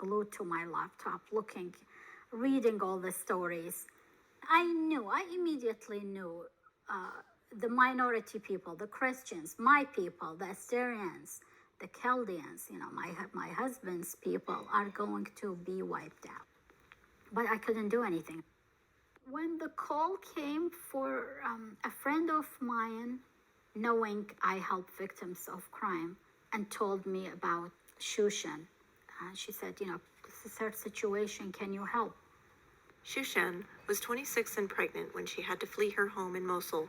glued to my laptop, reading all the stories. I immediately knew the minority people, the Christians, my people, the Assyrians, the Chaldeans, my husband's people are going to be wiped out. But I couldn't do anything. When the call came for a friend of mine, knowing I help victims of crime, and told me about Shushan, she said, this is her situation, can you help? Shushan was 26 and pregnant when she had to flee her home in Mosul,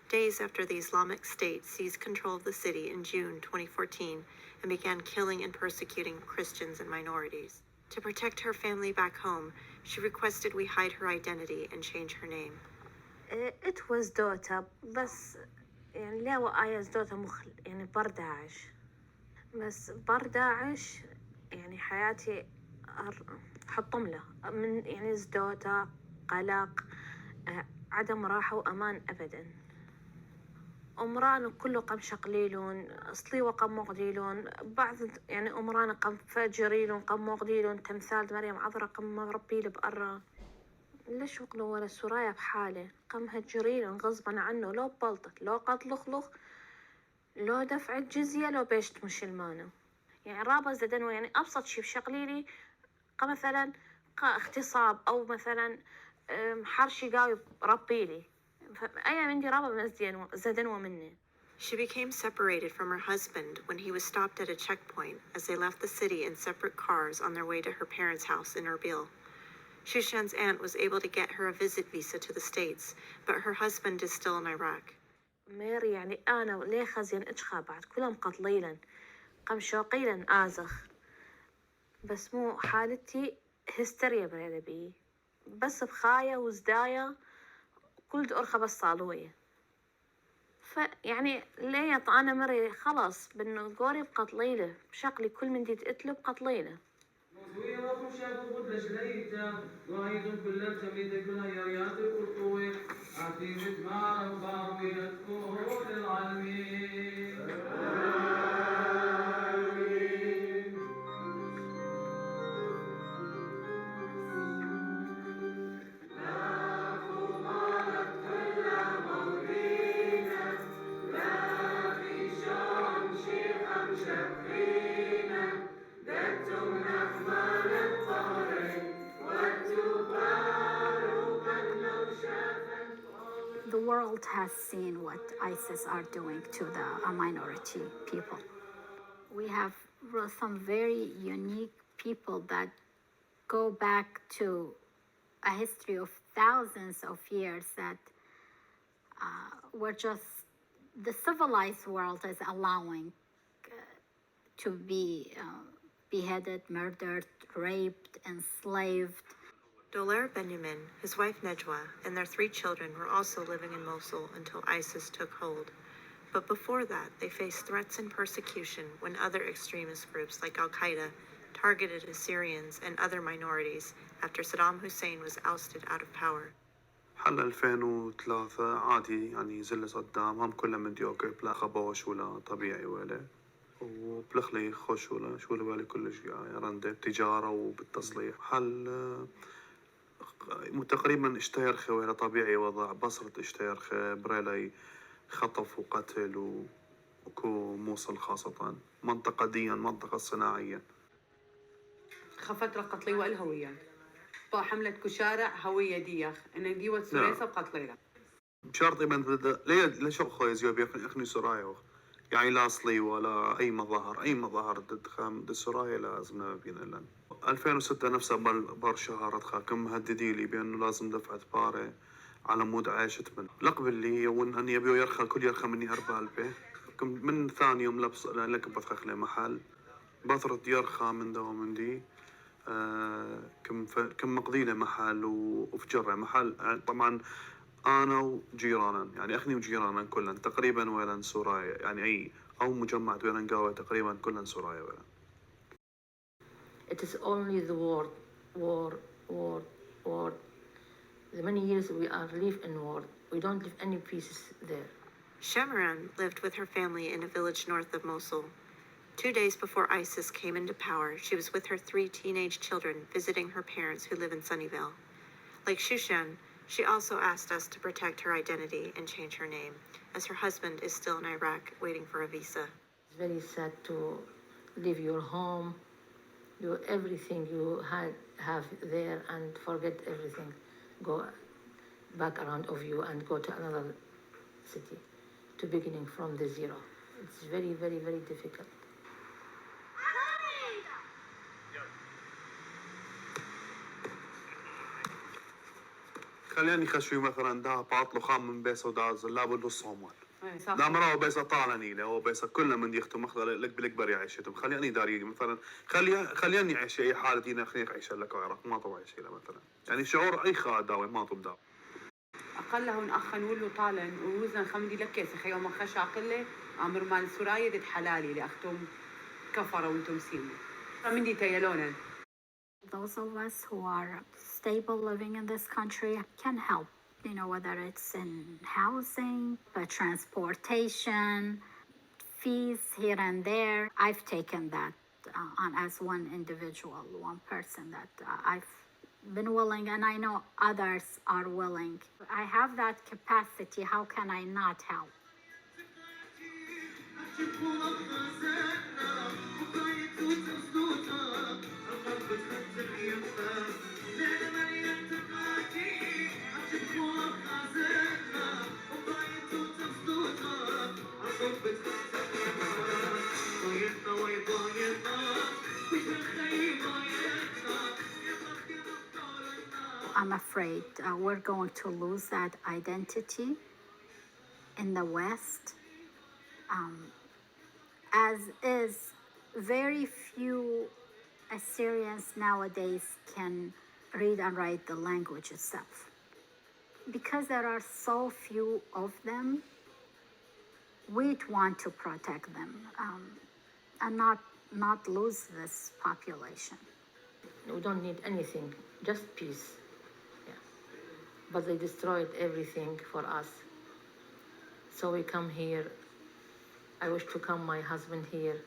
days after the Islamic State seized control of the city in June 2014 and began killing and persecuting Christians and minorities. To protect her family back home, she requested we hide her identity and change her name. It was دوتا بس يعني لا وآيز دوتا يعني برداعش بس برداعش يعني حياتي حطم له من يعني زدوتا قلق عدم راحة وأمان أبدا أمران كله قم شقليلون أصلي وقم مقديلون بعض يعني أمران قم فاجريلون قم مقديلون تمثال مريم عذرا قم مربيل بقرة ليش وقلو ولا سرايا بحاله قم هجريلون غصبا عنه لو بلطت لو قتلخلخ لو دفع الجزية لو بيشت مشلمانه يعني رابا زدنو يعني أبسط شي بشقليلي مثلا اغتصاب أو مثلا حرشي قاوي ربيلي أي من دي رابا زدنو مني. She became separated from her husband when he was stopped at a checkpoint as they left the city in separate cars on their way to her parents' house in Erbil. Shushan's aunt was able to get her a visit visa to the States, but her husband is still in Iraq. ميري يعني أنا ليه خزين إجخا بعد كلهم قتليلا قم شوقيلا آزخ بس مو حالتي هستيريا بريدة بي بس بخاية وزداية كل أرخى بس صالوية فيعني ليه أنا مري خلاص بأنه قوري بقتليله بشكلي كل من دي تقتله بقتليله The world has seen what ISIS are doing to the minority people. We have some very unique people that go back to a history of thousands of years that were just the civilized world is allowing to be beheaded, murdered, raped, enslaved. Doler Benjamin, his wife Nejwa, and their 3 children were also living in Mosul until ISIS took hold. But before that, they faced threats and persecution when other extremist groups like Al-Qaeda targeted Assyrians and other minorities after Saddam Hussein was ousted out of power. حل 2003 عادي يعني زل صدام هم كلهم من ديوكي بلا خبوش ولا طبيعي ولا وبلخلي خوش ولا شو بالي كل شيء يعني رندة بتجارة وبالتصليح حل تقريبا اشتهر خي ولا طبيعي وضع بصرة اشتهر خي بريلي خطف وقتل وكو موصل خاصة منطقة ديا منطقة صناعية خفترة قتلي والهوية حملة كشارع هوية ديخ إن ديوة سريسة وقتليها بشرطي من ليه شو خوي زيوبي أخني سرايا يعني لا أصلي ولا أي مظاهر ضد خام سرايا لازم نبين لنا 2006 نفسها برشهرت خاكم مهددي لي بأنه لازم دفعة باري على مود عايشت من لقب اللي وإن يبيو يرخى كل يرخى مني هربالبه كم من ثاني يوم لبس لك بتخخ لي محل بثرت يرخى من ده ومن دي كم مقضينا محل وفجرة محل طبعا أنا وجيرانا يعني أخني وجيرانا كلن تقريبا ولا سورايا يعني أي أو مجمع ولا قهوة تقريبا كلن سورايا ولا. It is only the war. The many years we are live in war. We don't live any peace there. Shamaran lived with her family in a village north of Mosul. 2 days before ISIS came into power, she was with her 3 teenage children visiting her parents who live in Sunnyvale. Like Shushan, she also asked us to protect her identity and change her name, as her husband is still in Iraq waiting for a visa. It's very sad to leave your home, do everything you have there and forget everything. Go back around of you and go to another city, to beginning from the zero. It's very, very, very difficult. خليني خشوي مثلا دا باطلو خام من بيسا وداز لا بلو الصومال إيه، صح. دا مرة بيسا طالني له هو بيسا كلنا من يختم مخذ لك بالكبر يعيشتم خليني داري مثلا خليني اعيش اي حالة دينا خليني اعيش لك وعراق ما طبعا شيء مثلا يعني شعور اي خاداوي ما طب داوي أقلهن أخن ولو طالن ووزن خمدي لك يا سخي يوم خشع قلة عمر مال سرايا دت حلالي لأختم كفرة وانتم سيمي من دي تيلونن. Those of us who are stable living in this country can help, you know, whether it's in housing, transportation, fees here and there. I've taken that on as one individual, one person that I've been willing, and I know others are willing. I have that capacity. How can I not help? I'm afraid we're going to lose that identity in the West. As is, very few Assyrians nowadays can read and write the language itself. Because there are so few of them, we'd want to protect them and not lose this population. We don't need anything, just peace. Yeah. But they destroyed everything for us. So we come here. I wish to come my husband here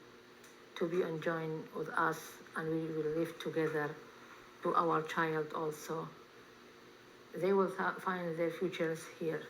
to be and join with us, and we will live together, to our child also. They will find their futures here.